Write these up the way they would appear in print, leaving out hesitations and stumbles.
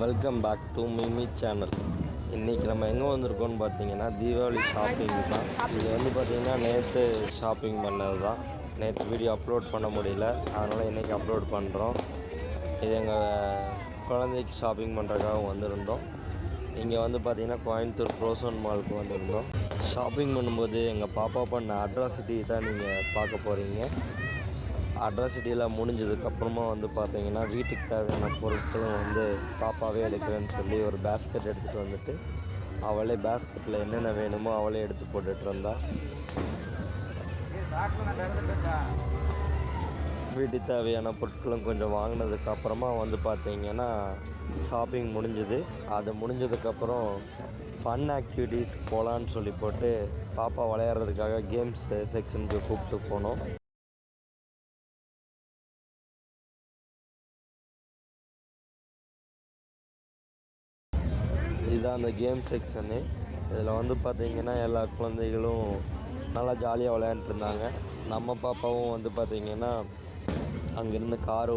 Welcome back to Mimi channel. இன்றைக்கி நம்ம எங்கே வந்திருக்கோம்னு பார்த்தீங்கன்னா தீபாவளி ஷாப்பிங் தான். இது வந்து பார்த்திங்கன்னா நேற்று ஷாப்பிங் பண்ணது தான். நேற்று வீடியோ அப்லோட் பண்ண முடியல, அதனால் இன்றைக்கி அப்லோட் பண்ணுறோம். இது எங்கள் குழந்தைக்கு ஷாப்பிங் பண்ணுறதுக்காக வந்திருந்தோம். இங்கே வந்து பார்த்திங்கன்னா கோயம்புத்தூர் ப்ரோசோன் மாலுக்கு வந்திருந்தோம். ஷாப்பிங் பண்ணும்போது எங்கள் பாப்பா பண்ண அட்ராசிட்டி தான் நீங்கள் பார்க்க போகிறீங்க. அட்ராசிட்டியில் முடிஞ்சதுக்கப்புறமா வந்து பார்த்திங்கன்னா வீட்டுக்கு தேவையான பொருட்களும் வந்து பாப்பாவே எடுக்கிறேன்னு சொல்லி ஒரு பேஸ்கெட் எடுத்துகிட்டு வந்துட்டு அவளே பேஸ்கெட்டில் என்னென்ன வேணுமோ அவளே எடுத்து போட்டுட்டு இருந்தா. வீட்டுக்கு தேவையான பொருட்களும் கொஞ்சம் வாங்கினதுக்கப்புறமா வந்து பார்த்திங்கன்னா ஷாப்பிங் முடிஞ்சுது. அது முடிஞ்சதுக்கப்புறம் ஃபன் ஆக்டிவிட்டீஸ் போகலான்னு சொல்லி போட்டு பாப்பா விளையாடுறதுக்காக கேம்ஸ் செக்ஷனுக்கு கூப்பிட்டு போனோம். இதுதான் அந்த கேம் செக்ஷனு. இதில் வந்து பார்த்திங்கன்னா எல்லா குழந்தைகளும் நல்லா ஜாலியாக விளையாண்டுருந்தாங்க. நம்ம பாப்பாவும் வந்து பார்த்திங்கன்னா அங்கேருந்து கார்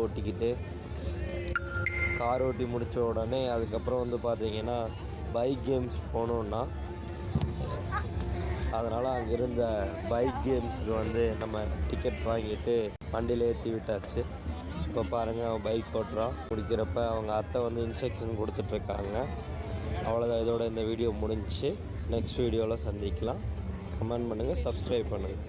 ஓட்டி முடித்த உடனே அதுக்கப்புறம் வந்து பார்த்திங்கன்னா பைக் கேம்ஸ் போகணுன்னா அதனால் அங்கே இருந்த பைக் கேம்ஸுக்கு வந்து நம்ம டிக்கெட் வாங்கிட்டு வண்டியில் ஏற்றி விட்டாச்சு. இப்போ பாருங்கள், அவன் பைக் ஓட்டுறான். முடிக்கிறப்ப அவங்க அத்தை வந்து இன்ஸ்ட்ரக்ஷன் கொடுத்துட்ருக்காங்க. அவ்வளோதான், இதோட இந்த வீடியோ முடிஞ்சிச்சு. நெக்ஸ்ட் வீடியோவில் சந்திக்கலாம். கமெண்ட் பண்ணுங்கள், சப்ஸ்கிரைப் பண்ணுங்கள்.